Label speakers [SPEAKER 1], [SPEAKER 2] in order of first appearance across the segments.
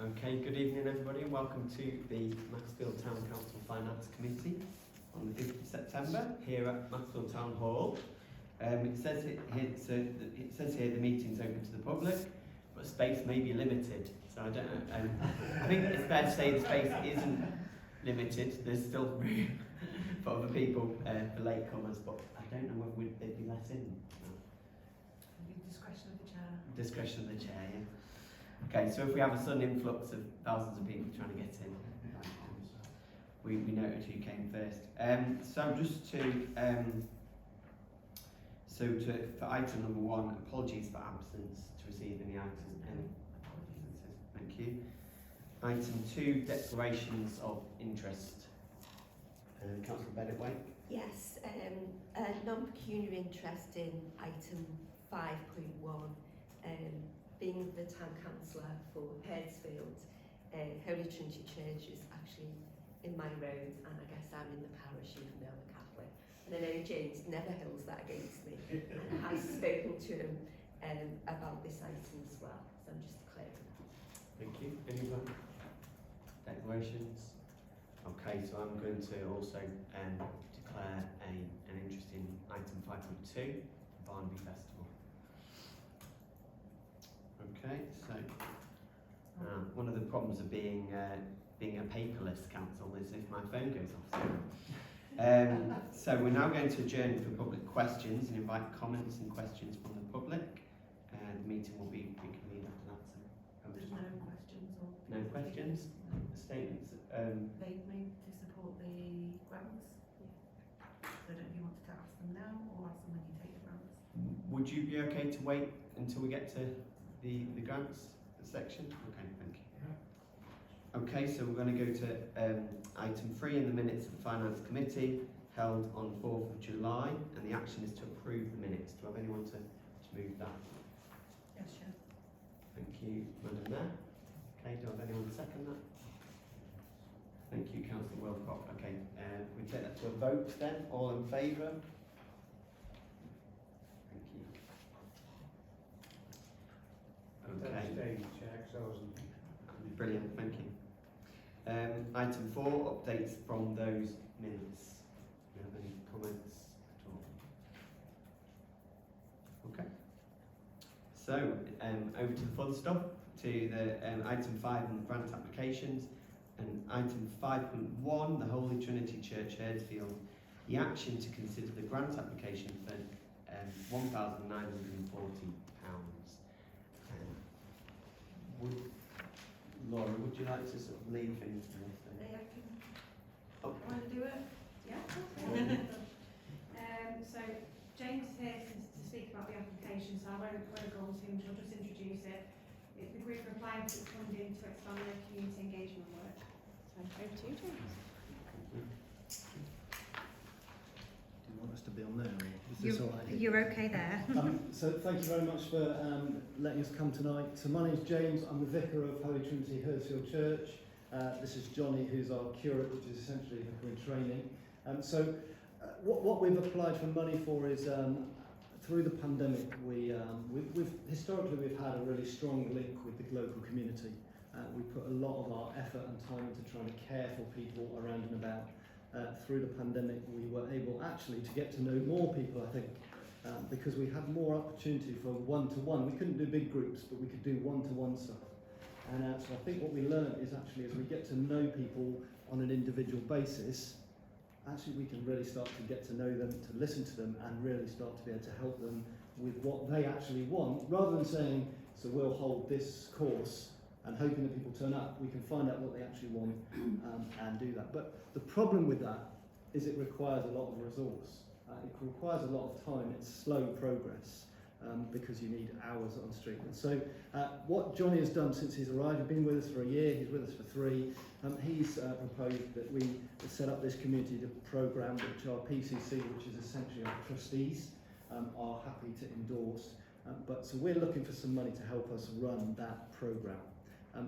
[SPEAKER 1] Okay, good evening everybody and welcome to the Macclesfield Town Council Finance Committee on the 5th of September here at Macclesfield Town Hall. It says here the meeting's open to the public, but space may be limited. So I don't know, I think it's fair to say the space isn't limited. There's still room for other people, for latecomers, but I don't know whether there'd be less in.
[SPEAKER 2] Discretion of the chair.
[SPEAKER 1] Discretion of the chair, yeah. Okay, so if we have a sudden influx of thousands of people trying to get in, we noted who came first. So just for item number 1, apologies for absence to receive any items. Thank you. Item 2, declarations of interest. Councillor Bennett-Wake.
[SPEAKER 3] Yes, non-pecuniary interest in item 5.1. Being the town councillor for Hurdsfield, Holy Trinity Church is actually in my road, and I guess I'm in the parish even though I'm a Catholic. And I know James never holds that against me, and I have spoken to him about this item as well, so I'm just declaring that.
[SPEAKER 1] Thank you. Anyone? Declarations? Okay, so I'm going to also declare an interest in item 5.2, Barnaby Festival. Okay, so one of the problems of being a paperless council is if my phone goes off. So we're now going to adjourn for public questions and invite comments and questions from the public. The meeting will be reconvened after that. So
[SPEAKER 2] There's no questions or...
[SPEAKER 1] no questions?
[SPEAKER 2] No.
[SPEAKER 1] Statements?
[SPEAKER 2] They've moved to support the grants. So don't you want to ask them now or ask them when you take the grants?
[SPEAKER 1] Would you be okay to wait until we get to the grants section? Okay, thank you. Okay, so we're going to go to item 3 in the minutes of the Finance Committee held on 4th of July, and the action is to approve the minutes. Do I have anyone to move that?
[SPEAKER 2] Yes, sure.
[SPEAKER 1] Thank you, Madam Mayor. Okay, do I have anyone to second that? Thank you, Councillor Wilcock. Okay, we take that to a vote then. All in favour? Thank you. Okay. Brilliant, thank you. Item 4, updates from those minutes. Do you have any comments at all? Okay. So, over to the fun stuff, to the item 5 on the grant applications, and item 5.1, the Holy Trinity Church Hurdsfield, the action to consider the grant application for £1,940. Laura, would you like to sort of lead things to this then?
[SPEAKER 2] I can...
[SPEAKER 1] Oh.
[SPEAKER 2] Want to do it?
[SPEAKER 4] Yeah, so James is here to speak about the application, so I won't go on to him, I'll just introduce it. It's the group are applying for funding to expand their community engagement work. So over to you, James.
[SPEAKER 5] Do you want us to be on there, or is this all right?
[SPEAKER 3] You're okay there.
[SPEAKER 5] So thank you very much for letting us come tonight. So my name's James, I'm the vicar of Holy Trinity Hurdsfield Church. This is Johnny, who's our curate, which is essentially vicar in training. What we've applied for money for is, through the pandemic, we've historically had a really strong link with the local community. We put a lot of our effort and time into trying to care for people around and about. Through the pandemic, we were able actually to get to know more people, I think, because we had more opportunity for one-to-one. We couldn't do big groups, but we could do one-to-one stuff. And so I think what we learned is actually as we get to know people on an individual basis, actually we can really start to get to know them, to listen to them, and really start to be able to help them with what they actually want, rather than saying, so we'll hold this course and hoping that people turn up. We can find out what they actually want and do that. But the problem with that is it requires a lot of resource. It requires a lot of time. It's slow progress because you need hours on street. And so what Johnny has done since he's arrived, he's been with us for a year, he's with us for 3. He's proposed that we set up this community programme, which our PCC, which is essentially our trustees, are happy to endorse. So we're looking for some money to help us run that programme.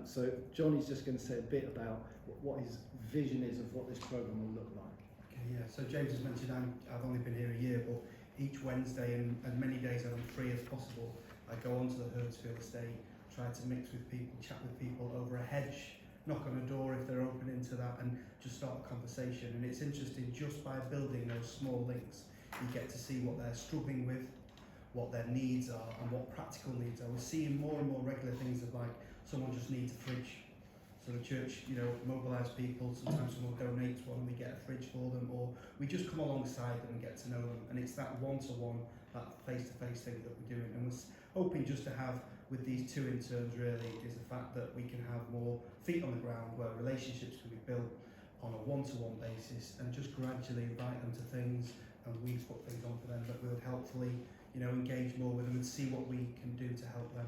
[SPEAKER 5] So Johnny's just going to say a bit about what his vision is of what this programme will look like.
[SPEAKER 6] Okay, yeah, so James has mentioned I've only been here a year, but each Wednesday and many days that I'm free as possible, I go onto the Hurdsfield estate, try to mix with people, chat with people over a hedge, knock on a door if they're open into that, and just start a conversation. And it's interesting, just by building those small links, you get to see what they're struggling with, what their needs are, and what practical needs are. We're seeing more and more regular things of like, someone just needs a fridge. So the church, you know, mobilise people, sometimes someone donates one and we get a fridge for them, or we just come alongside them and get to know them. And it's that one-to-one, that face-to-face thing that we're doing. And we're hoping just to have, with these two interns really, is the fact that we can have more feet on the ground where relationships can be built on a one-to-one basis, and just gradually invite them to things, and we put things on for them that will helpfully, you know, engage more with them and see what we can do to help them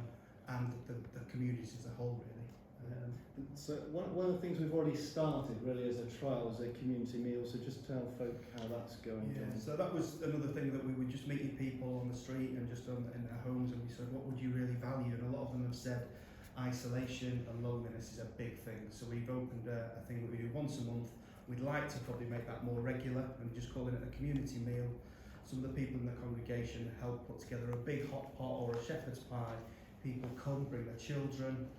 [SPEAKER 6] and the communities as a whole really.
[SPEAKER 5] So one of the things we've already started really as a trial is a community meal, so just tell folk how that's going.
[SPEAKER 6] Yeah,
[SPEAKER 5] John.
[SPEAKER 6] so that was another thing that we would just meeting people on the street and just in their homes, and we said, what would you really value? And a lot of them have said isolation and loneliness is a big thing. So we've opened a thing that we do once a month. We'd like to probably make that more regular and just calling it a community meal. Some of the people in the congregation help put together a big hot pot or a shepherd's pie. People come, bring their children,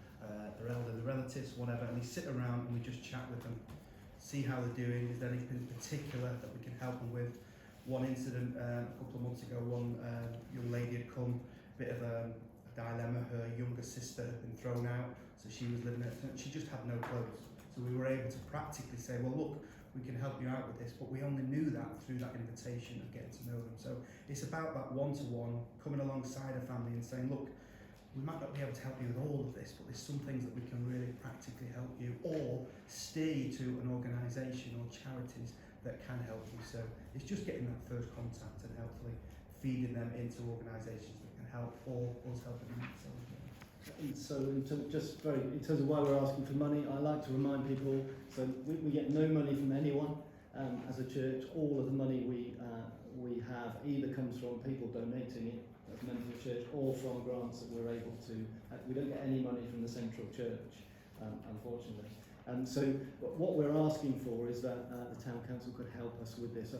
[SPEAKER 6] their elderly relatives, whatever, and we sit around and we just chat with them, see how they're doing. Is there anything particular that we can help them with? One incident a couple of months ago, one young lady had come, a bit of a dilemma. Her younger sister had been thrown out, so she was living it. She just had no clothes. So we were able to practically say, well, look, we can help you out with this, but we only knew that through that invitation of getting to know them. So it's about that one-to-one, coming alongside a family and saying, look, we might not be able to help you with all of this, but there's some things that we can really practically help you, or steer you to an organisation or charities that can help you. So it's just getting that first contact and hopefully feeding them into organisations that can help, or us helping them themselves.
[SPEAKER 5] And so in terms of why we're asking for money, I like to remind people, so we get no money from anyone as a church. All of the money we have either comes from people donating it as members of the church, or from grants that we're able to. We don't get any money from the central church, unfortunately. And so what we're asking for is that the town council could help us with this.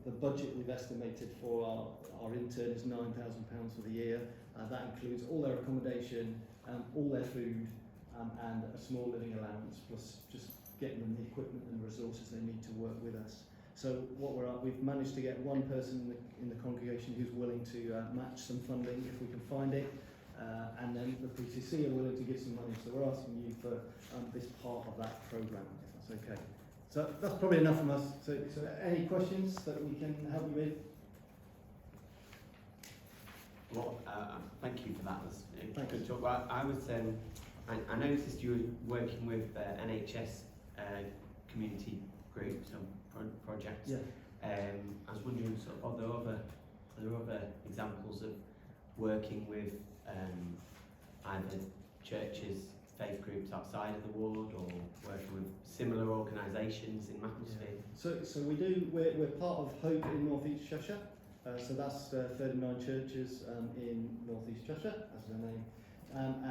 [SPEAKER 5] The budget we've estimated for our intern is £9,000 for the year. That includes all their accommodation, all their food, and a small living allowance, plus just getting them the equipment and resources they need to work with us. So we've managed to get one person in the congregation who's willing to match some funding if we can find it, and then the PCC are willing to give some money. So we're asking you for this part of that programme, if that's okay. So that's probably enough from us. So any questions that we can help you with?
[SPEAKER 1] Well, thank you for that. That's a
[SPEAKER 5] Thank
[SPEAKER 1] good
[SPEAKER 5] you.
[SPEAKER 1] talk. Well, I was, I noticed you were working with NHS community groups and projects.
[SPEAKER 5] Yeah.
[SPEAKER 1] I was wondering, sort of, are there other examples of working with either churches, faith groups outside of the ward, or working with similar organisations in Macclesfield?
[SPEAKER 5] So we do. We're part of Hope in North East Cheshire. So that's 39 churches in North East Cheshire, as their name.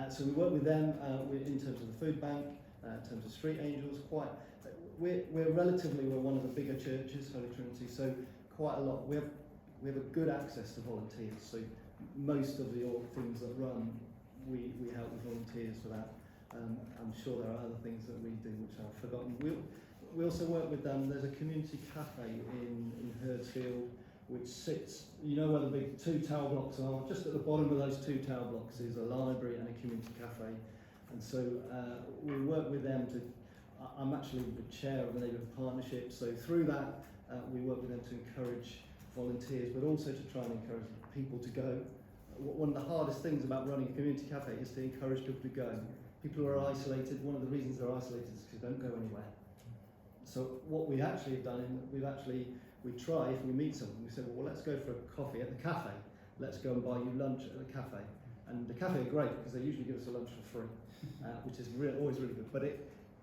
[SPEAKER 5] So we work with them in terms of the food bank, in terms of Street Angels. We're one of the bigger churches, Holy Trinity. So quite a lot. We have a good access to volunteers. So most of the things that run, we help with volunteers for that. I'm sure there are other things that we do which I've forgotten. We also work with them. There's a community cafe in Herdsfield, which sits, you know where the big 2 tower blocks are. Just at the bottom of those 2 tower blocks is a library and a community cafe. And so we work with them to. I'm actually the chair of the neighbourhood partnership. So through that, we work with them to encourage volunteers, but also to try and encourage people to go. One of the hardest things about running a community cafe is to encourage people to go. People who are isolated, one of the reasons they're isolated is because they don't go anywhere. So what we actually have done, we try, if we meet someone, we say, well, let's go for a coffee at the cafe. Let's go and buy you lunch at the cafe. And the cafe are great because they usually give us a lunch for free, which is always really good. But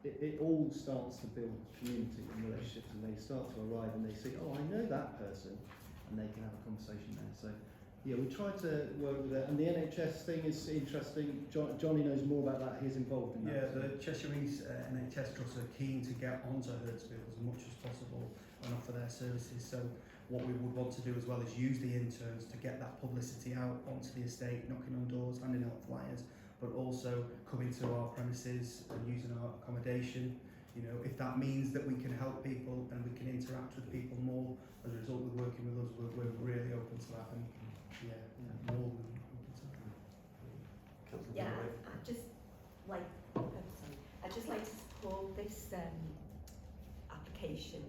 [SPEAKER 5] it all starts to build community and relationships, and they start to arrive and they see, oh, I know that person, and they can have a conversation there. So yeah, we try to work with it. And the NHS thing is interesting. Johnny knows more about that. He's involved in that.
[SPEAKER 6] Yeah, the Cheshire East NHS Trust are keen to get onto Herdsfield as much as possible and offer their services. So what we would want to do as well is use the interns to get that publicity out onto the estate, knocking on doors, handing out flyers, but also coming to our premises and using our accommodation. You know, if that means that we can help people and we can interact with people more as a result of working with us, we're really open to that, and more than open to that.
[SPEAKER 1] Councillor
[SPEAKER 3] Yeah,
[SPEAKER 1] Bennett.
[SPEAKER 3] I'd just like, I'd just like to support this application.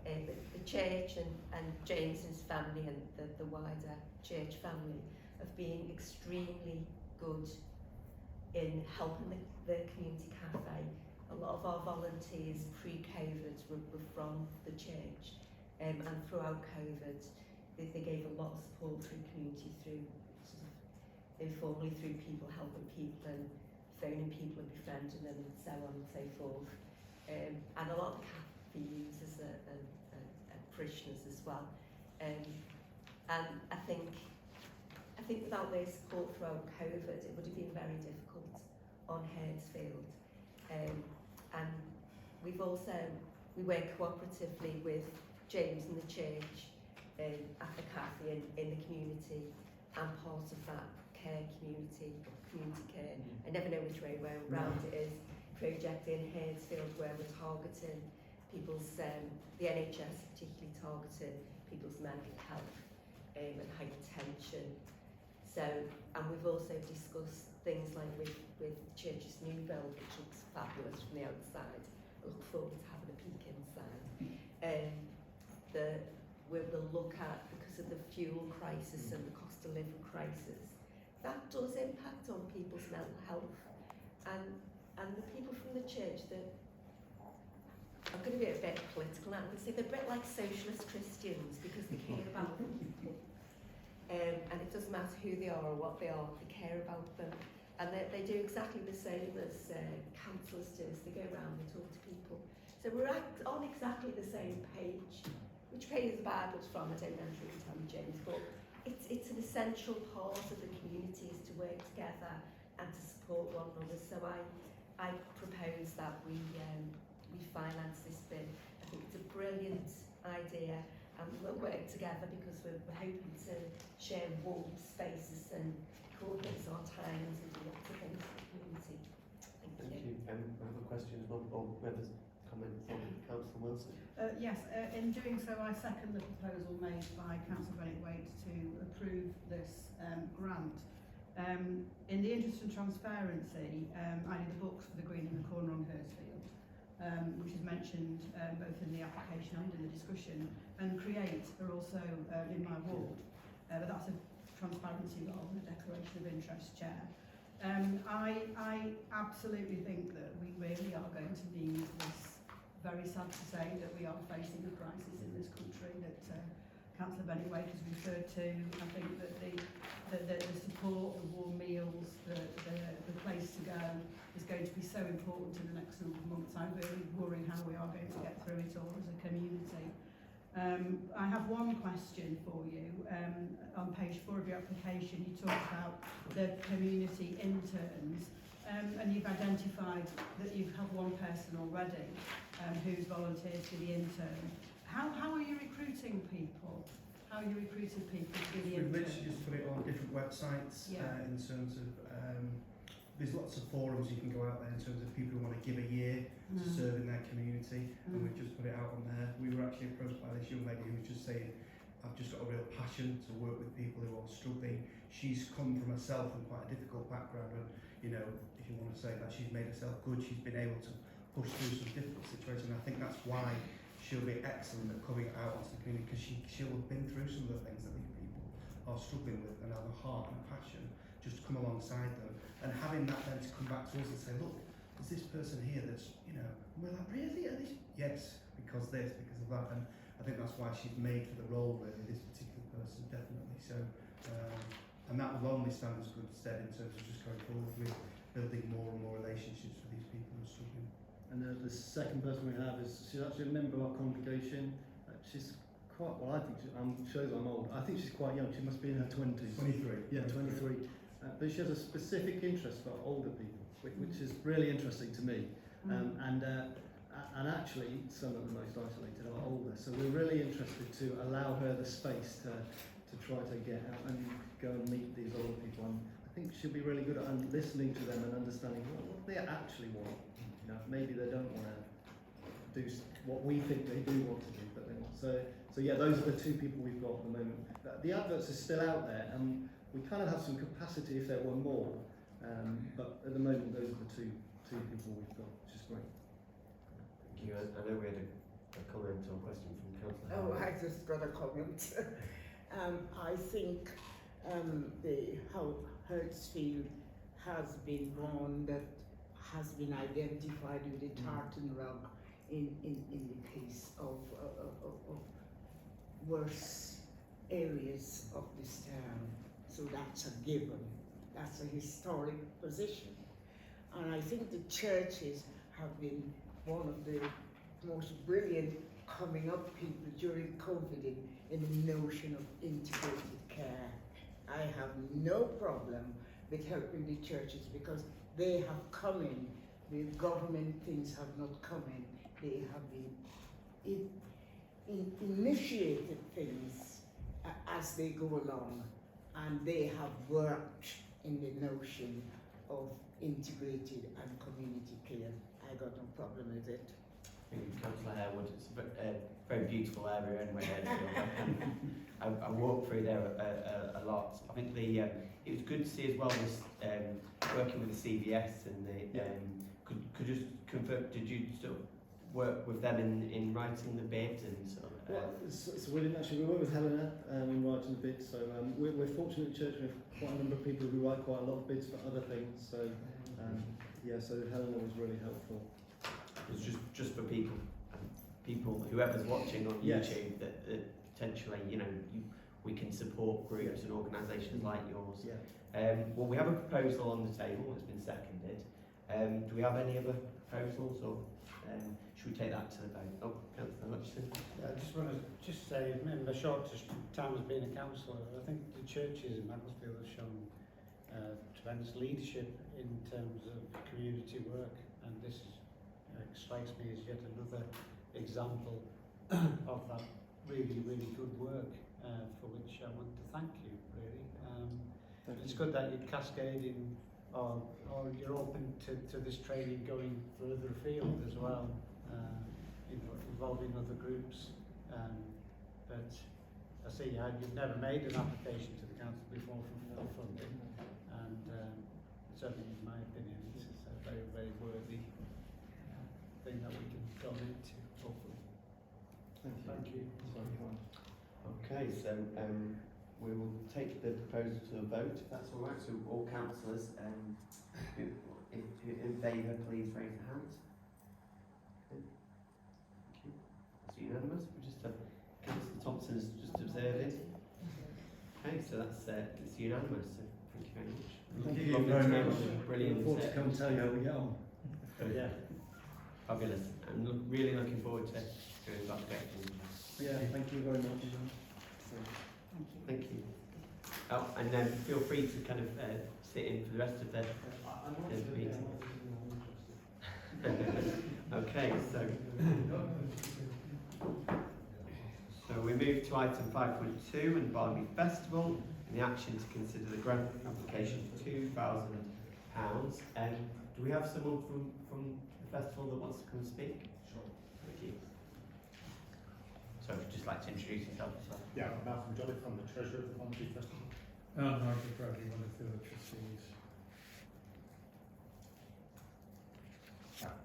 [SPEAKER 3] The church and James's family and the wider church family of being extremely good in helping the community cafe. A lot of our volunteers pre-COVID were from the church, and throughout COVID they gave a lot of support through community, through sort of informally, through people helping people and phoning people and befriending them and so on and so forth. And a lot of the cafe users are parishioners as well. And I think without their support throughout COVID, it would have been very difficult on Herdsfield. And we work cooperatively with James and the church at the cafe in the community, and part of that care community care, I never know which way round it is, project in Herdsfield where we're targeting people's, the NHS particularly targeting people's mental health and hypertension. So, and we've also discussed things like with Church's new build, which looks fabulous from the outside. I look forward to having a peek inside. We'll look at, because of the fuel crisis and the cost of living crisis, that does impact on people's mental health. And the people from the church that, I'm going to be a bit political now, I'm going to say they're a bit like socialist Christians because they care about them. And it doesn't matter who they are or what they are, they care about them. And they do exactly the same as councillors do, as they go around and talk to people. So we're on exactly the same page. Which page the Bible's from, I don't know if you can tell me, James, but it's an essential part of the community is to work together and to support one another. So I propose that we finance this bid. I think it's a brilliant idea, and we'll work together because we're hoping to share warm spaces and coordinate our times and do lots of things for the community. Thank you.
[SPEAKER 1] Other questions or members' comments on Councillor Wilson?
[SPEAKER 2] Yes, in doing so, I second the proposal made by Councillor Bennett-Waite to approve this grant. In the interest of transparency, I did the books for the Green in the Corner on Herdsfield, which is mentioned both in the application and in the discussion, and Create are also in my ward, but that's a transparency rather than a declaration of interest, Chair. I absolutely think that we really are going to need this. Very sad to say that we are facing a crisis in this country that Councillor Bennett-Waite has referred to. I think that the support, the warm meals, the place to go is going to be so important in the next number of months. I really worry how we are going to get through it all as a community. I have one question for you. On page 4 of your application, you talk about the community interns, and you've identified that you've had one person already who's volunteered for the intern. How are you recruiting people? How are you recruiting people to be the
[SPEAKER 6] We've
[SPEAKER 2] intern?
[SPEAKER 6] literally just put it on different websites in terms of there's lots of forums you can go out there in terms of people who want to give a year to serve in their community, and we've just put it out on there. We were actually approached by this young lady who was just saying, I've just got a real passion to work with people who are struggling. She's come from herself from quite a difficult background, and you know, if you want to say that, she's made herself good. She's been able to push through some difficult situations, and I think that's why she'll be excellent at coming out onto the community, because she'll have been through some of the things that these people are struggling with and have a heart and a passion just to come alongside them, and having that then to come back to us and say, look, there's this person here that's, you know, and we're like, really? Are these? Yes, because of that, and I think that's why she's made for the role, really, this particular person, definitely. So, and that will only stand us good stead in terms of just going forward with building more and more relationships with these people who are struggling.
[SPEAKER 5] And the second person we have is, she's actually a member of our congregation. She's quite, well, I think, shows I'm old. I think she's quite young. She must be in her 20s.
[SPEAKER 6] 23.
[SPEAKER 5] Yeah, 23. But she has a specific interest for older people, which is really interesting to me. And actually, some of the most isolated are older. So we're really interested to allow her the space to try to get out and go and meet these older people. And I think should be really good at listening to them and understanding what they actually want. You know, maybe they don't want to do what we think they do want to do, but they want. So yeah, those are the two people we've got at the moment. The adverts are still out there, and we kind of have some capacity if there were more. But at the moment, those are the two people we've got, which is great.
[SPEAKER 1] Thank you. I know we had a comment or question from Councillor.
[SPEAKER 7] Oh, I just got a comment. I think how Huddersfield has been one that has been identified with the tartan rug in the case of worse areas of this town. So that's a given. That's a historic position. And I think the churches have been one of the most brilliant coming up people during COVID in the notion of integrated care. I have no problem with helping the churches because they have come in, the government things have not come in, they have been initiated things as they go along, and they have worked in the notion of integrated and community care. I got no problem with it.
[SPEAKER 1] Thank you, Councillor Harewood. It's a very beautiful area anyway. I walk through there a lot. I think it was good to see as well this working with the CVS and the could you just confirm, did you sort of work with them in writing the bid and sort of,
[SPEAKER 5] so we didn't actually, we work with Helena in writing the bids, so we're fortunate at church, we have quite a number of people who write quite a lot of bids for other things, so yeah, so Helena was really helpful.
[SPEAKER 1] it's just for people whoever's watching on
[SPEAKER 5] Yes.
[SPEAKER 1] YouTube that potentially, you know, we can support groups and organisations like yours.
[SPEAKER 5] Yeah.
[SPEAKER 1] Well, we have a proposal on the table, it's been seconded. Do we have any other proposals, or should we take that to the vote? Oh, Councillor Hutchison.
[SPEAKER 8] I just want to say, in the shortest time as being a councillor, I think the churches in Macclesfield have shown tremendous leadership in terms of community work, and this strikes me as yet another example of that really, really good work, for which I want to thank you, really. It's good that you're cascading or you're open to this training going further afield as well, involving other groups. But I see you've never made an application to the council before for funding, and certainly in my opinion it's a very, very worthy thing that we can donate to, hopefully. Thank you.
[SPEAKER 1] Okay, so we will take the proposal to a vote, if that's all right. So all councillors, who in favour, please raise your hands. Thank you. It's unanimous. We just have Councillor Thompson is just observing. Okay, so that's it's unanimous. So thank you very much.
[SPEAKER 6] Thank you
[SPEAKER 1] Lovely
[SPEAKER 6] very
[SPEAKER 1] to-
[SPEAKER 6] much.
[SPEAKER 1] Brilliant.
[SPEAKER 5] Look forward to come and tell you how we get on.
[SPEAKER 1] Yeah. Fabulous. I'm really looking forward to going back to it.
[SPEAKER 5] Yeah, thank you very much.
[SPEAKER 2] Thank you.
[SPEAKER 1] Thank you. Oh, and then feel free to kind of sit in for the rest of the meeting. Okay, so we move to item 5.2 and Barley Festival and the action to consider the grant application for £2,000. Do we have someone from the festival that wants to come and speak? Sure. Thank you. So I'd just like to introduce yourself as well.
[SPEAKER 9] Yeah, Malcolm Jolly from the Treasurer of the Barnsley Festival.
[SPEAKER 10] Nigel Bradley, one of the trustees.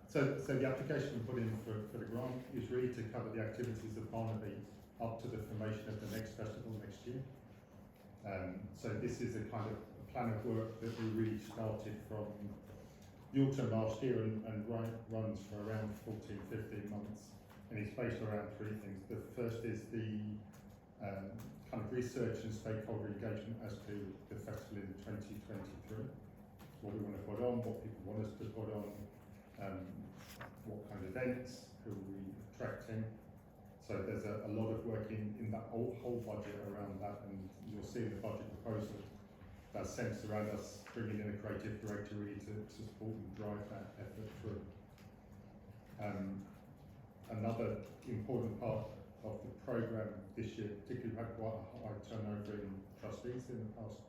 [SPEAKER 9] So the application we put in for the grant is really to cover the activities of Barnaby up to the formation of the next festival next year. So this is a kind of a plan of work that we really started from the autumn last year and runs for around 14-15 months, and it's based around three things. The first is the kind of research and stakeholder engagement as to the festival in 2023. What we want to put on, what people want us to put on, what kind of events, who we attracting. So there's a lot of work in that whole budget around that, and you'll see in the budget proposal that sense around us bringing in a creative director really to support and drive that effort through. Another important part of the programme this year, particularly we've had quite a high turnover in trustees in the past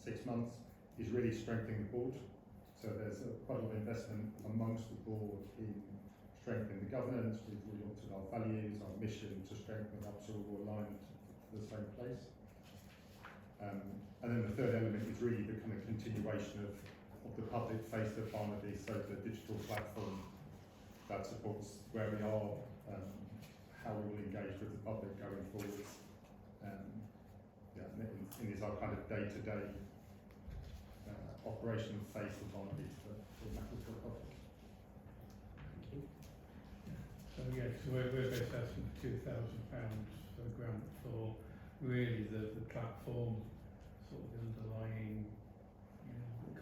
[SPEAKER 9] 6 months, is really strengthening the board. So there's quite a lot of investment amongst the board in strengthening the governance. We've looked at our values, our mission to strengthen up so we're all aligned to the same place. And then the third element is really the kind of continuation of the public face of Barnaby, so the digital platform that supports where we are, how we will engage with the public going forwards. And is our kind of day-to-day operational face of Barnaby for Macclesfield Public.
[SPEAKER 1] Thank you.
[SPEAKER 10] So yeah, so we're basically asking for £2,000 for a grant for really the platform, sort of the underlying,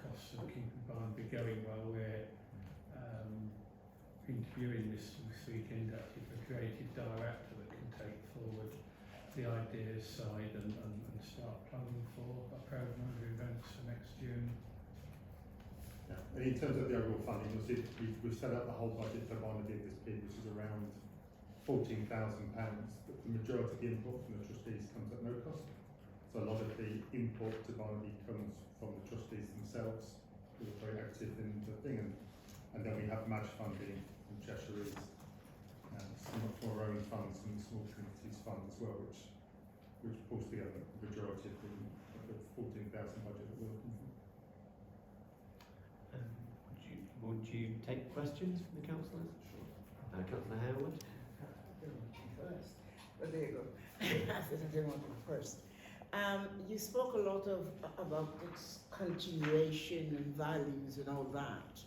[SPEAKER 10] costs of keeping Barnaby going while we're interviewing this weekend actually for a creative director that can take forward the ideas side and start planning for a programme of events for next June.
[SPEAKER 9] Yeah. And in terms of the overall funding, you'll see we've set up the whole budget for Barnaby at this period, which is around £14,000, but the majority of the input from the trustees comes at no cost. So a lot of the input to Barnaby comes from the trustees themselves, who are very active in the thing, and then we have match funding from Cheshire East, some from our own funds and the Small Communities Fund as well, which pulls together the majority of the 14,000 budget that we're looking for.
[SPEAKER 1] Would you take questions from the councillors? Sure. Councillor Harewood.
[SPEAKER 7] First, but there you go. I said I didn't want to go first. You spoke a lot about this continuation and values and all that,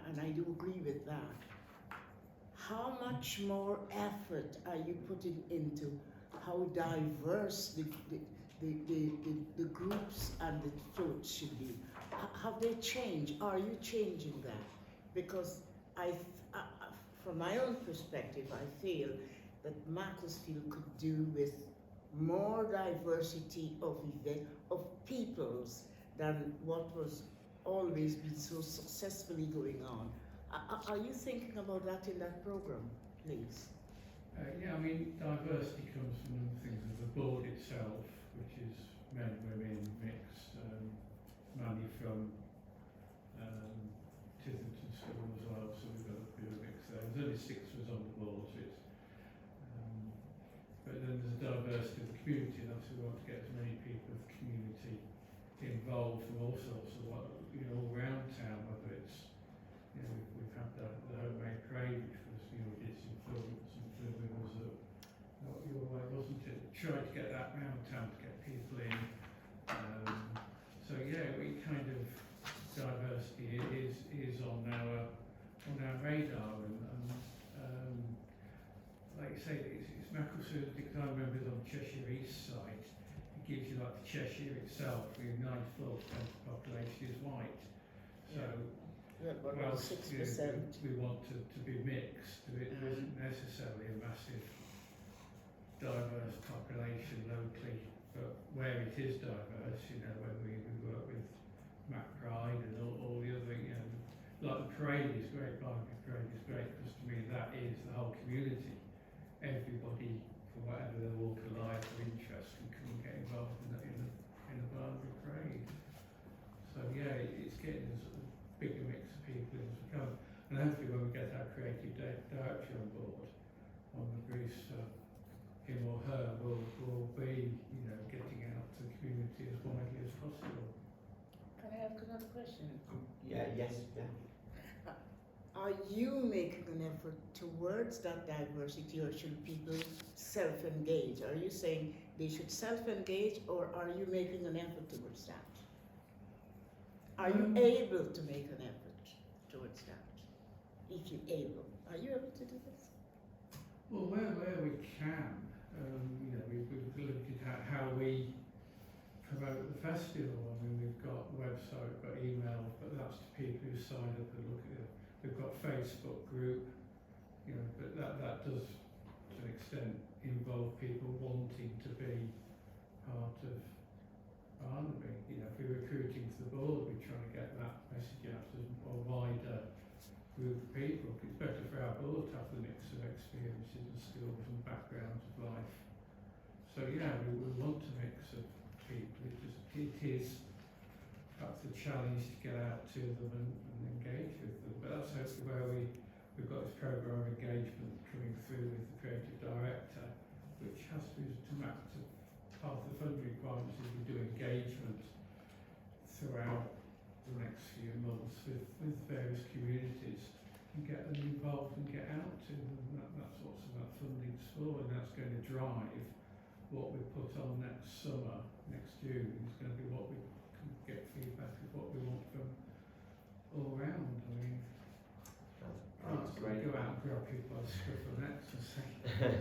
[SPEAKER 7] and I do agree with that. How much more effort are you putting into how diverse the groups and the floats should be? Have they changed? Are you changing that? Because from my own perspective, I feel that Macclesfield could do with more diversity of peoples than what was always been so successfully going on. Are you thinking about that in that program, please?
[SPEAKER 10] Yeah, I mean, diversity comes from things of the board itself, which is men, women, mixed, mainly from Tithington School as well, so we've got a bit of a mix there. There's only 6 of us on the board, so it's, but then there's a diversity of the community, and obviously we want to get as many people of the community involved from all sorts of, all around town, whether it's, we've had the homemade parade, which was, we did some films and filming was not your way, wasn't it? Tried to get that round town to get people in. So yeah, we kind of, diversity is on our radar, and like you say, it's Macclesfield, because I remember it on the Cheshire East side. It gives you like the Cheshire itself, with 94% of the population is white. So
[SPEAKER 7] About 6%.
[SPEAKER 10] we want to be mixed. It isn't necessarily a massive diverse population locally, but where it is diverse, whether we work with MacBride and all the other, like the parade is great, Barnaby Parade is great, because to me that is the whole community. Everybody, for whatever their walk of life or interest, can come and get involved in the Barnaby Parade. So yeah, it's getting a sort of bigger mix of people as we come. And hopefully when we get our creative director on board, on the Bruce, him or her will be, getting out to the community as widely as possible.
[SPEAKER 7] Can I ask another question?
[SPEAKER 1] Yes.
[SPEAKER 7] Are you making an effort towards that diversity, or should people self-engage? Are you saying they should self-engage, or are you making an effort towards that? Are you able to make an effort towards that? If you're able, are you able to do this?
[SPEAKER 10] Well, where we can, we've looked at how we promote the festival. I mean, we've got a website, we've got email, but that's to people who sign up and look at it. We've got a Facebook group, but that does, to an extent, involve people wanting to be part of Barnaby. If we're recruiting to the board, we're trying to get that message out to a wider group of people. It's better for our board to have the mix of experiences and skills and backgrounds of life. So yeah, we want a mix of people. It is perhaps the challenge to get out to them and engage with them. But that's hopefully where we've got this programme of engagement coming through with the creative director, which has to map to part of the funding requirements is we do engagement throughout the next few months with various communities and get them involved and get out to them. That's what some of that funding's for, and that's going to drive what we put on next summer, next June. Is going to be what we can get feedback of what we want from all round. I mean,
[SPEAKER 1] That's great.
[SPEAKER 10] Go out and grab people by the scruff of the necks and say,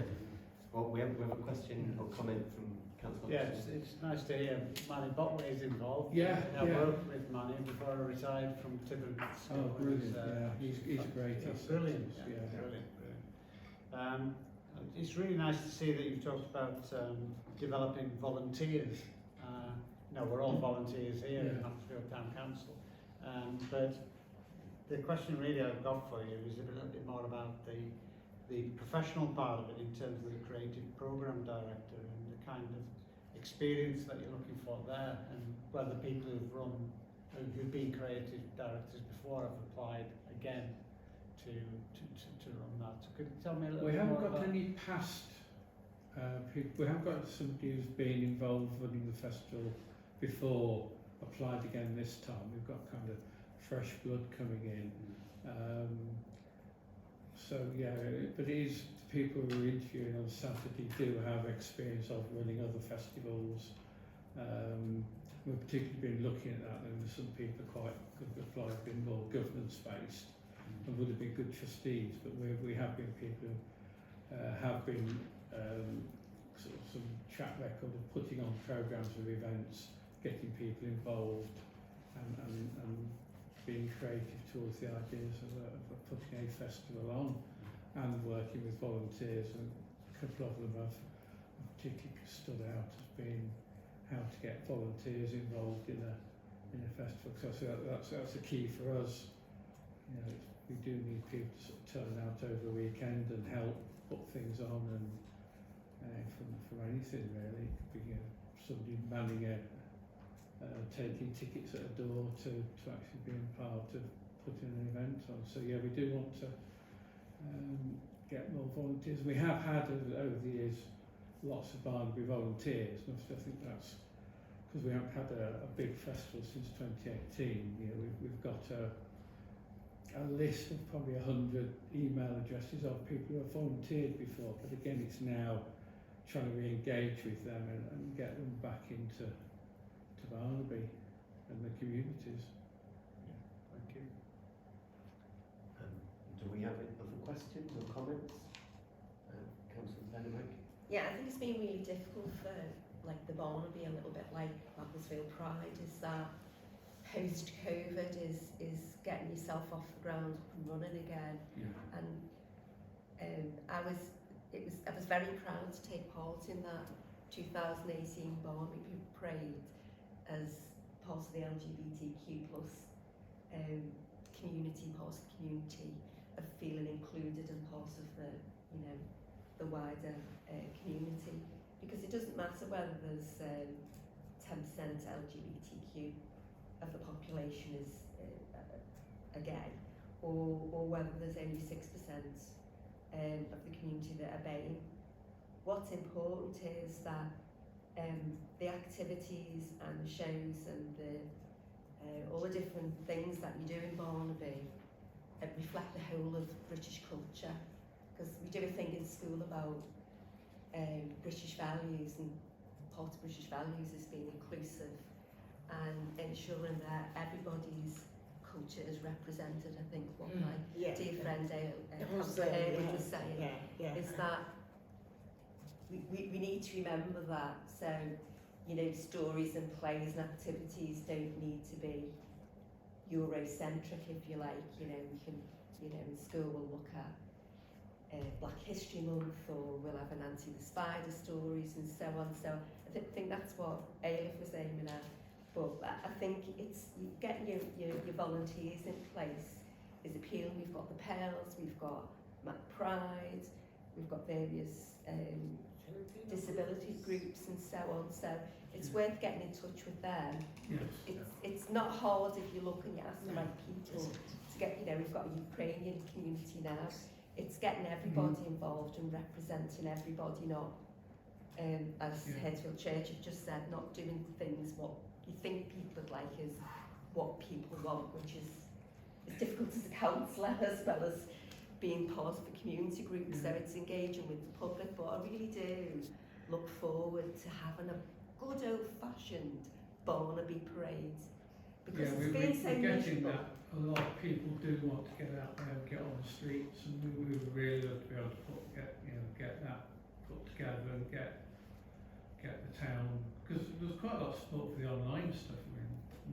[SPEAKER 1] Well, we have a question or comment from Councillor.
[SPEAKER 8] Yeah, it's nice to hear Manny Botway is involved.
[SPEAKER 10] Yeah,
[SPEAKER 8] I
[SPEAKER 10] yeah.
[SPEAKER 8] worked with Manny before I retired from Tiverton School.
[SPEAKER 10] Oh, brilliant,
[SPEAKER 8] It was,
[SPEAKER 10] he's great.
[SPEAKER 8] It's brilliant,
[SPEAKER 10] Yeah.
[SPEAKER 8] brilliant. It's really nice to see that you've talked about developing volunteers. No, we're all volunteers here in Macclesfield Town Council. But the question really I've got for you is a little bit more about the professional part of it in terms of the creative programme director and the kind of experience that you're looking for there, and whether people who've been creative directors before have applied again to run that. So could you tell me a little
[SPEAKER 10] We
[SPEAKER 8] bit
[SPEAKER 10] haven't
[SPEAKER 8] more
[SPEAKER 10] got
[SPEAKER 8] about
[SPEAKER 10] any past people. We haven't got somebody who's been involved running the festival before applied again this time. We've got kind of fresh blood coming in. So yeah, but it is the people who are interviewing on Saturday do have experience of running other festivals. We've particularly been looking at that, and there's some people quite good apply, been more governance based and would have been good trustees, but we have been people who have been sort of some track record of putting on programmes of events, getting people involved and being creative towards the ideas of putting a festival on and working with volunteers, and a couple of them have particularly stood out as being how to get volunteers involved in a festival. So that's a key for us. You know, we do need people to sort of turn out over the weekend and help put things on, and from anything really. It could be somebody manning taking tickets at a door to actually being part of putting an event on. So yeah, we do want to get more volunteers. We have had over the years lots of Barnaby volunteers, and I think that's because we haven't had a big festival since 2018. You know, we've got a list of probably 100 email addresses of people who have volunteered before, but again it's now trying to re-engage with them and get them back into Barnaby and the communities.
[SPEAKER 8] Thank you.
[SPEAKER 1] Do we have any other questions or comments? Councillor Benwick?
[SPEAKER 3] Yeah, I think it's been really difficult for like the Barnaby, a little bit like Macclesfield Pride, is that post-COVID is getting yourself off the ground up and running again.
[SPEAKER 10] Yeah.
[SPEAKER 3] And I was very proud to take part in that 2018 Barnaby Parade as part of the LGBTQ plus community, part of the community, of feeling included and part of the wider community. Because it doesn't matter whether there's 10% LGBTQ of the population is gay, or whether there's only 6% of the community that are BAME. What's important is that the activities and the shows and all the different things that you do in Barnaby reflect the whole of British culture. Because we do a thing in school about British values, and part of British values is being inclusive and ensuring that everybody's culture is represented. I think what my dear friend Councillor Hayward was saying is that we need to remember that. So, you know, stories and plays and activities don't need to be Eurocentric, if you like. You know, we can, you know, in school we'll look at Black History Month, or we'll have an Nancy the Spider stories and so on. So I think that's what Ailif was aiming at. But I think it's getting your volunteers in place is appealing. We've got the Pearls, we've got Mac Pride, we've got various disability groups and so on. So it's worth getting in touch with them.
[SPEAKER 10] Yes.
[SPEAKER 3] It's not hard if you're looking at the right people to get, you know, we've got a Ukrainian community now. It's getting everybody involved and representing everybody, not, as Headsfield Church have just said, not doing things what you think people would like is what people want, which is difficult as a councillor as well as being part of a community group. So it's engaging with the public, but I really do look forward to having a good old-fashioned Barnaby parade, because it's been so
[SPEAKER 10] we're getting
[SPEAKER 3] miserable.
[SPEAKER 10] that. A lot of people do want to get out there and get on the streets, and we would really love to be able to get that put together and get the town, because there's quite a lot of support for the online stuff. I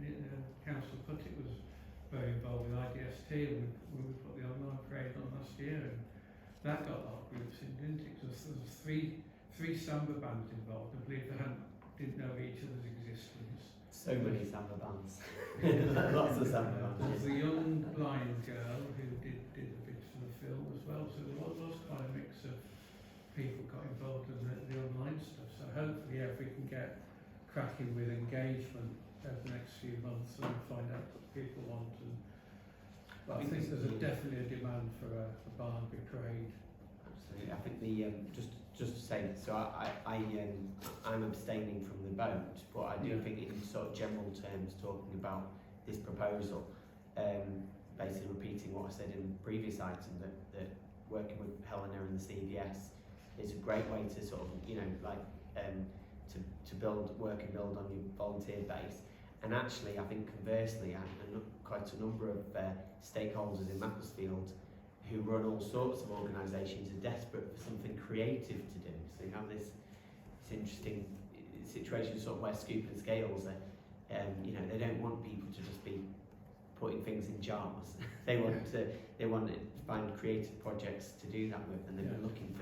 [SPEAKER 10] mean, Councillor Puttick was very involved with IDST when we put the online parade on last year, and that got a lot of groups in, didn't it? Because there was three samba bands involved. I believe they didn't know each other's existence.
[SPEAKER 1] So many samba bands. Lots of samba bands.
[SPEAKER 10] There was a young blind girl who did a bit for the film as well, so there was quite a mix of people got involved in the online stuff. So hopefully, if we can get cracking with engagement over the next few months and find out what people want. But I think there's definitely a demand for a Barnaby parade.
[SPEAKER 1] Absolutely. I think just to say, so I'm abstaining from the vote, but I do think in sort of general terms, talking about this proposal, basically repeating what I said in the previous item, that working with Helena and the CVS is a great way to sort of, you know, like to work and build on your volunteer base. And actually, I think conversely, quite a number of stakeholders in Macclesfield who run all sorts of organisations are desperate for something creative to do. So you have this interesting situation, sort of where Scoop and Scales are, you know, they don't want people to just be putting things in jars. they want to find creative projects to do that with, and they've been looking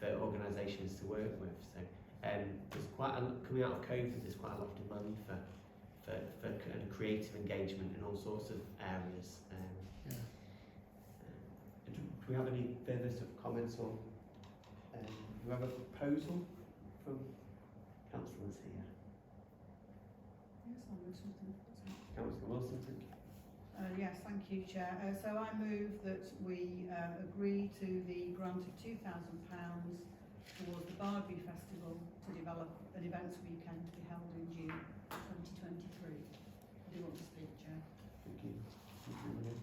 [SPEAKER 1] for organisations to work with. So there's quite coming out of COVID, there's quite a lot of demand for kind of creative engagement in all sorts of areas. Do we have any further sort of comments or do we have a proposal from councillors here?
[SPEAKER 2] Yes, I'll move something.
[SPEAKER 1] Councillor Wilson, thank you.
[SPEAKER 2] Yes, thank you, Chair. So I move that we agree to the grant of £2,000 towards the Barnaby Festival to develop an events weekend to be held in June 2023. Do you want to speak, Chair?
[SPEAKER 1] Thank you.
[SPEAKER 2] Seconded.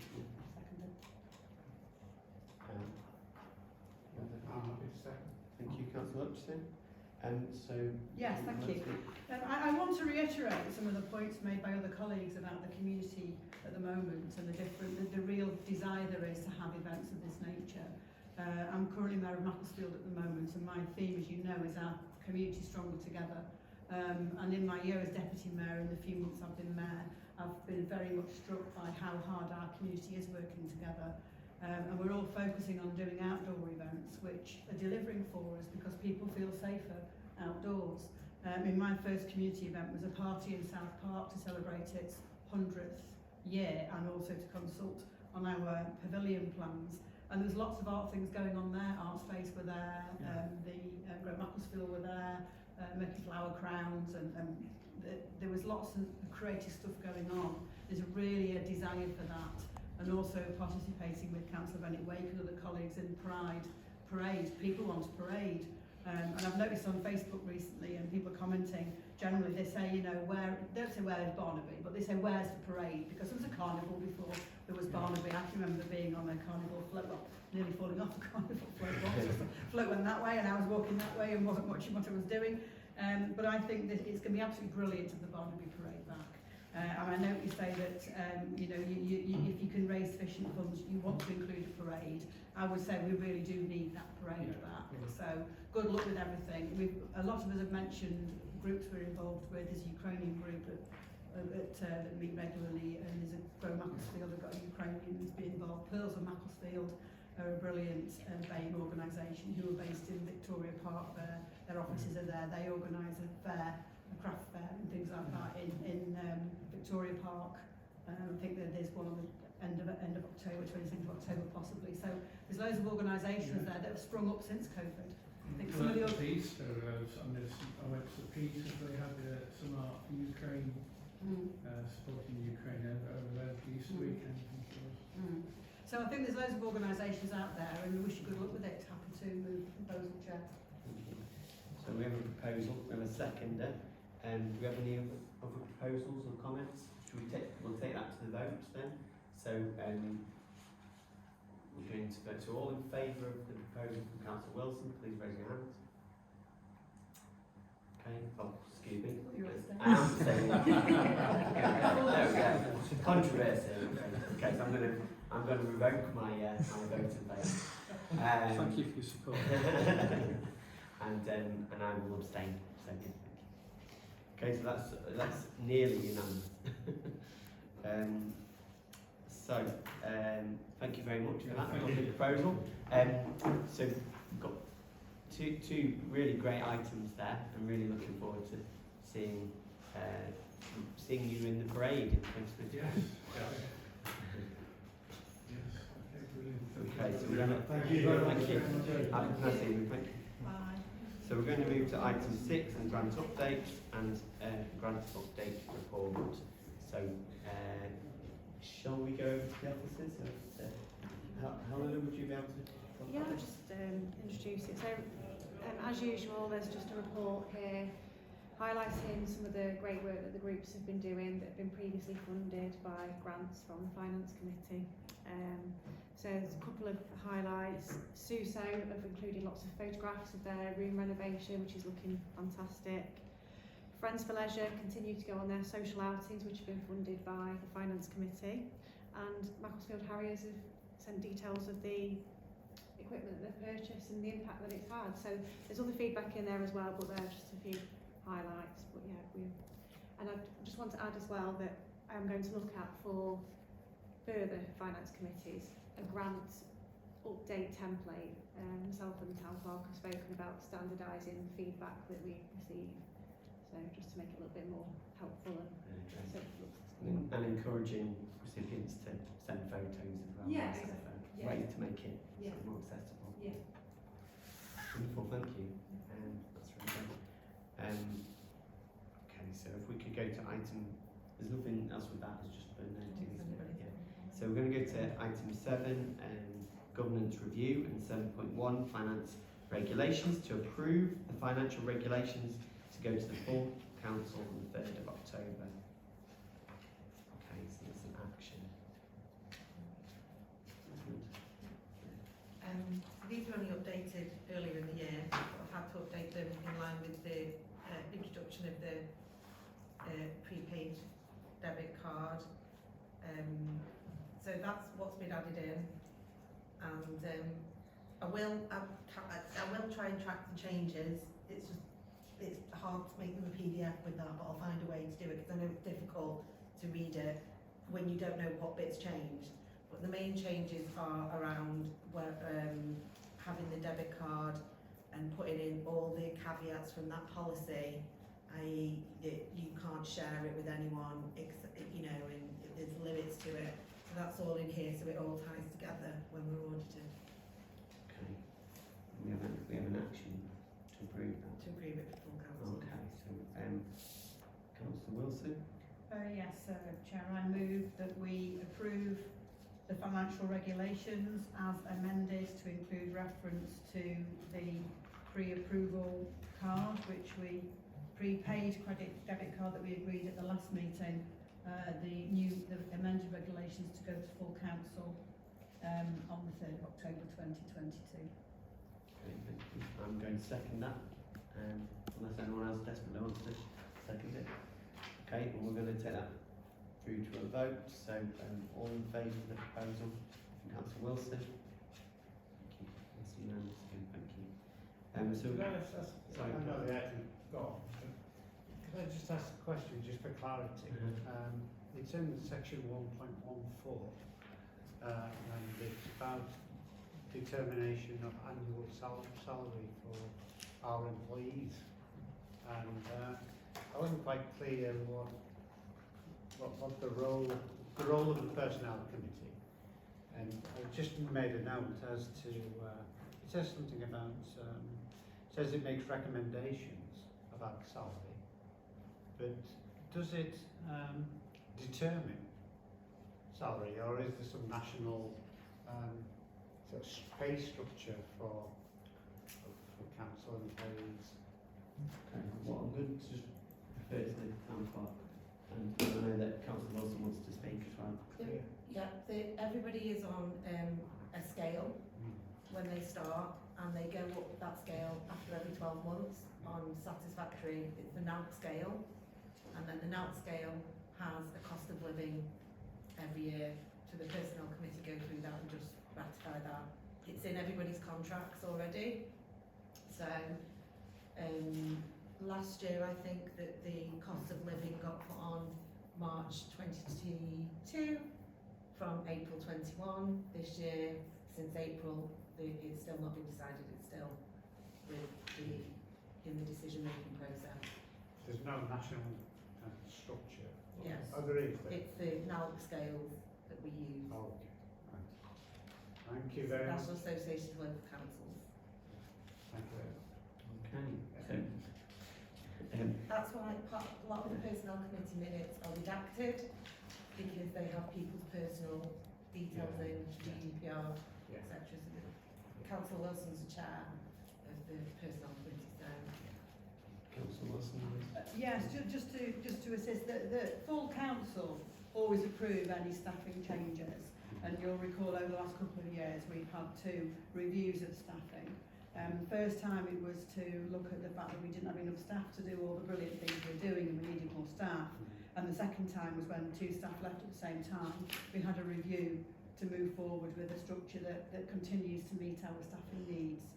[SPEAKER 1] Thank you, Councillor Hutchison. So
[SPEAKER 2] Yes, thank you. I want to reiterate some of the points made by other colleagues about the community at the moment and the real desire there is to have events of this nature. I'm currently Mayor of Macclesfield at the moment, and my theme, as you know, is our community stronger together. And in my year as Deputy Mayor and the few months I've been Mayor, I've been very much struck by how hard our community is working together. And we're all focusing on doing outdoor events which are delivering for us because people feel safer outdoors. In my first community event was a party in South Park to celebrate its 100th year and also to consult on our pavilion plans. And there's lots of art things going on there. Art Space were there, the Great Macclesfield were there, making flower crowns, and there was lots of creative stuff going on. There's really a desire for that, and also participating with Councillor Bennett Wake and other colleagues in Pride Parade. People want to parade. And I've noticed on Facebook recently, and people commenting, generally they say, you know, don't say where is Barnaby, but they say where's the parade, because there was a carnival before there was Barnaby. I can remember being on a carnival float, well, nearly falling off a carnival float. Float went that way and I was walking that way and wasn't watching what I was doing. But I think that it's going to be absolutely brilliant to have the Barnaby parade back. And I know you say that, you know, if you can raise sufficient funds, you want to include a parade. I would say we really do need that parade back. So good luck with everything. A lot of us have mentioned groups we're involved with. There's a Ukrainian group that meet regularly, and there's a Grow Macclesfield that got a Ukrainians be involved. Pearls of Macclesfield are a brilliant BAME organisation who are based in Victoria Park. Their offices are there. They organise a fair, a craft fair and things like that in Victoria Park. I think that there's one on the end of October, 22nd of October possibly. So there's loads of organisations there that have sprung up since COVID. think some of the
[SPEAKER 10] Like
[SPEAKER 2] other-
[SPEAKER 10] Easter, I went to the Peters, they had some art for Ukraine, supporting Ukraine over there for Easter
[SPEAKER 2] Mm.
[SPEAKER 10] weekend, I think it was.
[SPEAKER 2] So I think there's loads of organisations out there, and we wish you good luck with it. Happy to move the proposal, Chair.
[SPEAKER 1] So we have a proposal, we have a seconder. Do we have any other proposals or comments? We'll take that to the vote then. So we're going to vote. So all in favour of the proposal from Councillor Wilson, please raise your hands. Okay, oh, excuse me.
[SPEAKER 2] You're abstaining.
[SPEAKER 1] I am abstaining. There we go. Controversy. Okay, so I'm going to revoke my vote in favour.
[SPEAKER 8] Thank you for your support.
[SPEAKER 1] and I will abstain. So yeah, thank you. Okay, so that's nearly unanimous. Thank you very much for that.
[SPEAKER 10] Thank
[SPEAKER 1] Lovely
[SPEAKER 10] you.
[SPEAKER 1] proposal. So we've got two really great items there. I'm really looking forward to seeing you in the parade in 2020.
[SPEAKER 10] Yes. Yes. Okay, brilliant.
[SPEAKER 1] Okay, so we're going to
[SPEAKER 6] Thank you very much.
[SPEAKER 1] Thank you. Have a nice evening. Thank you.
[SPEAKER 2] Bye.
[SPEAKER 1] So we're going to move to item 6 and grant update and grant update report. So shall we go over to the officers? Helena, would you be able to?
[SPEAKER 4] Yeah, I'll just introduce it. So, as usual, there's just a report here highlighting some of the great work that the groups have been doing that have been previously funded by grants from the Finance Committee. So there's a couple of highlights. SUSO have included lots of photographs of their room renovation, which is looking fantastic. Friends for Leisure continue to go on their social outings, which have been funded by the Finance Committee. And Macclesfield Harriers have sent details of the equipment that they've purchased and the impact that it's had. So there's other feedback in there as well, but there are just a few highlights. But yeah, and I just want to add as well that I'm going to look at for further finance committees a grant update template. Myself and the town clerk have spoken about standardising the feedback that we receive. So just to make it a little bit more helpful and so it looks
[SPEAKER 1] And encouraging recipients to send photos as well.
[SPEAKER 4] Yeah,
[SPEAKER 1] Sort of,
[SPEAKER 4] exactly. Yeah.
[SPEAKER 1] Ways to make it
[SPEAKER 4] Yeah.
[SPEAKER 1] sort of more accessible.
[SPEAKER 4] Yeah.
[SPEAKER 1] Wonderful, thank you. That's really good. Okay, so if we could go to item, there's nothing else with that, it's just the noting, isn't it? Yeah. So we're going to go to item 7, governance review, and 7.1, finance regulations, to approve the financial regulations to go to the full council on the 3rd of October. Okay, so that's an action.
[SPEAKER 11] These were only updated earlier in the year. I've had to update them in line with the introduction of the prepaid debit card. So that's what's been added in, and I will try and track the changes. It's hard to make them a PDF with that, but I'll find a way to do it because I know it's difficult to read it when you don't know what bits changed. But the main changes are around having the debit card and putting in all the caveats from that policy, i.e. that you can't share it with anyone, you know, and there's limits to it. So that's all in here, so it all ties together when we're audited.
[SPEAKER 1] Okay. We have an action to approve that.
[SPEAKER 11] To approve it for full council.
[SPEAKER 1] Okay, so Councillor Wilson.
[SPEAKER 2] Yes, Chair, I move that we approve the financial regulations as amended to include reference to the pre-approval card, which we prepaid credit debit card that we agreed at the last meeting, the amended regulations to go to full council on the 3rd of October 2022.
[SPEAKER 1] Okay, thank you. I'm going to second that, unless anyone else desperately wants to second it. Okay, and we're going to take that through to a vote. So all in favour of the proposal from Councillor Wilson? Thank you. That's unanimous again, thank you. Sorry.
[SPEAKER 8] I know the item gone. Can I just ask a question just for clarity? It's in section 1.14 and it's about determination of annual salary for our employees, and I wasn't quite clear what the role of the personnel committee, and I just made a note as to it says something about says it makes recommendations about salary, but does it determine salary, or is there some national sort of pay structure for council employees?
[SPEAKER 1] Okay, well, I'm going to just refer to the town clerk, and I know that Councillor Wilson wants to speak as well.
[SPEAKER 11] Everybody is on a scale when they start, and they go up that scale after every 12 months on satisfactory. It's the NALC scale, and then the NALC scale has a cost of living every year. So the personnel committee go through that and just ratify that. It's in everybody's contracts already. So last year I think that the cost of living got put on March 22 from April 21. This year, since April, it's still not been decided. It's still in the decision-making process.
[SPEAKER 8] There's no national structure?
[SPEAKER 11] Yes.
[SPEAKER 8] Oh, there is?
[SPEAKER 11] It's the NALC scales that we use.
[SPEAKER 8] Oh, okay. Right. Thank you very much.
[SPEAKER 11] National Association of Local Councils.
[SPEAKER 8] Thank you very much.
[SPEAKER 1] Okay, so
[SPEAKER 11] That's why a lot of the personnel committee minutes are redacted, because they have people's personal details in, GDPR,
[SPEAKER 8] Yeah.
[SPEAKER 11] etc. So Councillor Wilson's the chair of the personnel committee, so
[SPEAKER 1] Councillor Wilson.
[SPEAKER 2] Yes, just to assist, the full council always approve any staffing changes, and you'll recall over the last couple of years we've had 2 reviews of staffing. First time it was to look at the fact that we didn't have enough staff to do all the brilliant things we're doing and we needed more staff. And the second time was when 2 staff left at the same time. We had a review to move forward with a structure that continues to meet our staffing needs.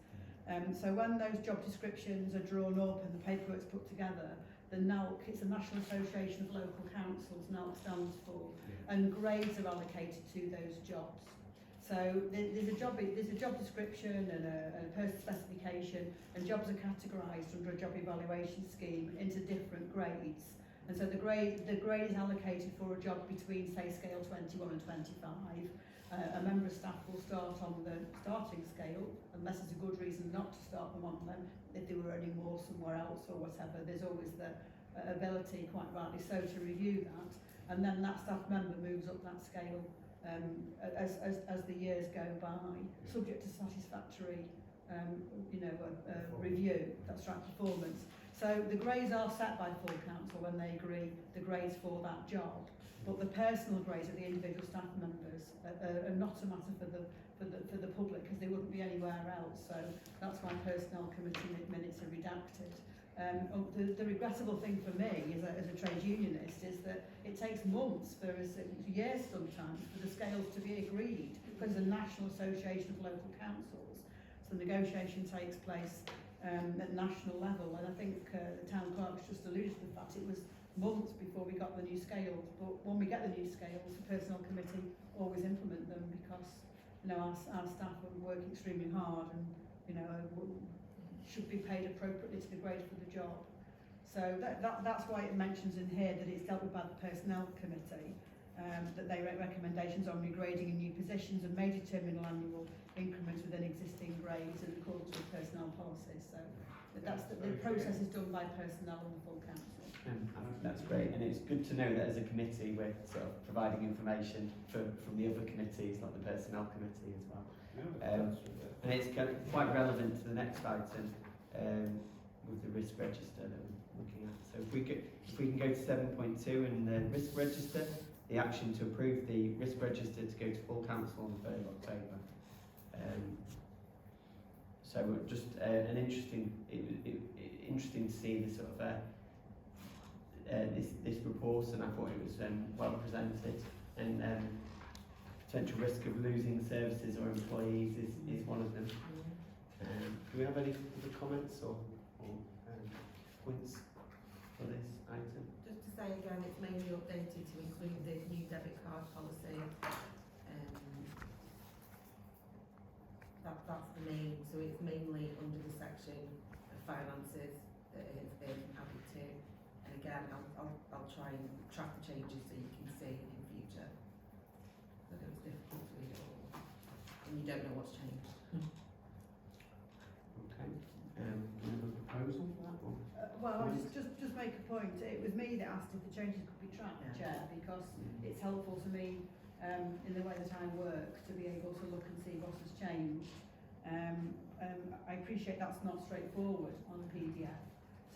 [SPEAKER 2] So when those job descriptions are drawn up and the paperwork's put together, the NALC, it's the National Association of Local Councils, NALC stands for, and grades are allocated to those jobs. So there's a job description and a person specification, and jobs are categorised under a job evaluation scheme into different grades. And so the grade is allocated for a job between, say, scale 21 and 25. A member of staff will start on the starting scale, unless there's a good reason not to start them on them, if they were earning more somewhere else or whatever. There's always the ability, quite rightly so, to review that. And then that staff member moves up that scale as the years go by, subject to satisfactory review, that's right, performance. So the grades are set by full council when they agree the grades for that job, but the personal grades of the individual staff members are not a matter for the public, because they wouldn't be anywhere else. So that's why personnel committee minutes are redacted. The regrettable thing for me as a trade unionist is that it takes months, for us, years sometimes, for the scales to be agreed, because the National Association of Local Councils. So negotiation takes place at national level, and I think the town clerk's just alluded to the fact it was months before we got the new scales. But when we get the new scales, the personnel committee always implement them, because our staff are working extremely hard and should be paid appropriately to the grade for the job. So that's why it mentions in here that it's dealt with by the personnel committee, that they make recommendations on regrading in new positions and may determine annual increments within existing grades in accordance with personnel policies. So the process is done by personnel and the full council.
[SPEAKER 1] That's great, and it's good to know that as a committee we're sort of providing information from the other committees, like the personnel committee as well. And it's quite relevant to the next item with the risk register that we're looking at. So if we can go to 7.2 and the risk register, the action to approve the risk register to go to full council on the 3rd of October. So just an interesting to see the sort of this report, and I thought it was well presented, and potential risk of losing services or employees is one of them. Do we have any other comments or points for this item?
[SPEAKER 11] just to say again, it's mainly updated to include the new debit card policy. That's the main, so it's mainly under the section of finances that it has been added to. And again, I'll try and track the changes so you can see in future. I know it's difficult to read it all, and you don't know what's changed.
[SPEAKER 1] Okay.
[SPEAKER 2] Well, I'll just make a point. It was me that asked if the changes could be tracked, Chair, because it's helpful to me in the way that I work to be able to look and see what has changed. I appreciate that's not straightforward on a PDF,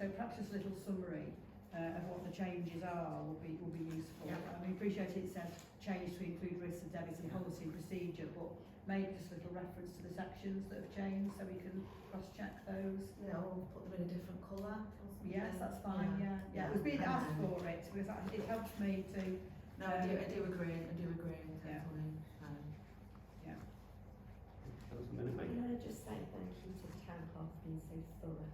[SPEAKER 2] so perhaps just a little summary of what the changes are will be useful.
[SPEAKER 11] Yeah.
[SPEAKER 2] I mean, appreciate it said change to include risks of debits and policy and procedure, but maybe just a little reference to the sections that have changed so we can cross-check those.
[SPEAKER 11] You know, or put them in a different colour. or something.
[SPEAKER 2] Yes, that's fine, yeah. It was being asked for it, because it helps me to,
[SPEAKER 11] No, I do agree, totally.
[SPEAKER 1] Councillor Bennett-Waite.
[SPEAKER 3] Can I just say thank you to the town hall for being so thorough?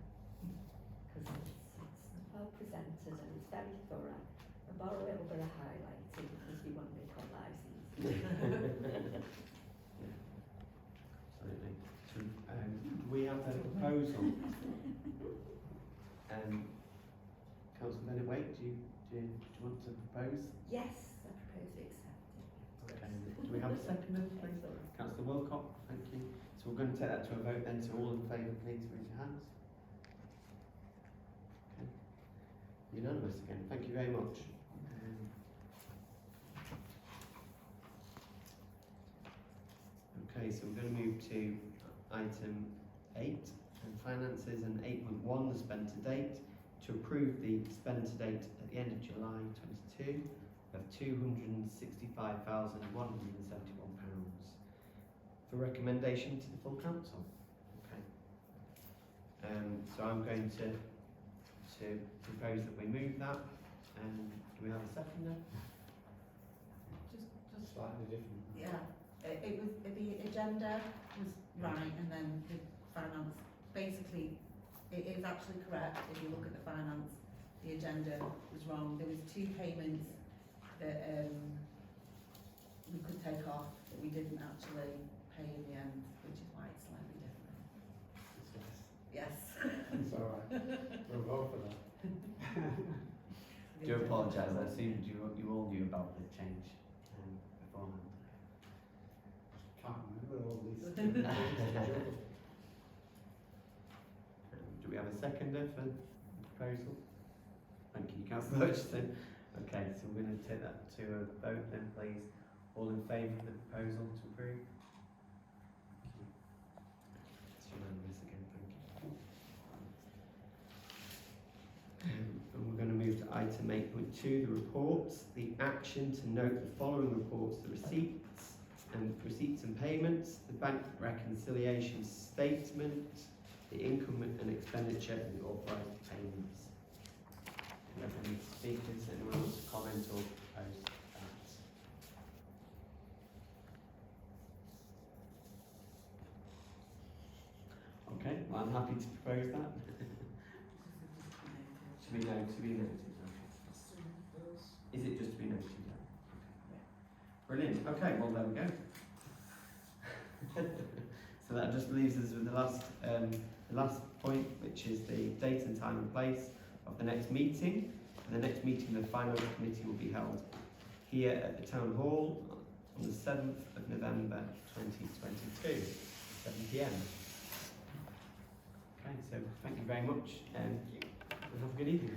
[SPEAKER 3] Because it's well presented and it's very thorough. I borrow a little bit of highlighting because we want to make our lives easier.
[SPEAKER 1] Absolutely. So, we have a proposal. Councillor Bennett-Waite, do you want to propose?
[SPEAKER 3] Yes, I propose we accept it.
[SPEAKER 1] Okay. Do we have a seconder, please? Councillor Wilcock, thank you. So we're going to take that to a vote then. So all in favour, please raise your hands. Okay. Unanimous again. Thank you very much. Okay, so we're going to move to item 8 and finances, and 8.1, the spend to date, to approve the spend to date at the end of July 22 of £265,171 for recommendation to the full council. Okay. So I'm going to propose that we move that. Do we have a seconder?
[SPEAKER 11] Just
[SPEAKER 8] Slightly different.
[SPEAKER 11] yeah. It was the agenda was right, and then the finance. Basically, it is actually correct. If you look at the finance, the agenda was wrong. There was 2 payments that we could take off that we didn't actually pay in the end, which is why it's slightly different. Yes.
[SPEAKER 8] It's all right. We'll vote for that.
[SPEAKER 1] Do apologise. I assumed you all knew about the change beforehand.
[SPEAKER 8] Can't remember all these.
[SPEAKER 1] Do we have a seconder for the proposal? Thank you, Councillor Hutchison. Okay, so we're going to take that to a vote then, please. All in favour of the proposal to approve? Thank you. It's unanimous again, thank you. And we're going to move to item 8.2, the reports. The action to note the following reports: the receipts and payments, the bank reconciliation statement, the income and expenditure, and the authorised payments. Do we have any speakers? Anyone wants to comment or propose that? Okay, well, I'm happy to propose that. To be noted. Is it just to be noted? Yeah. Brilliant. Okay, well, there we go. So that just leaves us with the last point, which is the date and time and place of the next meeting. And the next meeting of the Finance Committee will be held here at the Town Hall on the 7th of November 2022, 7 p.m. Okay, so thank you very much and have a good evening.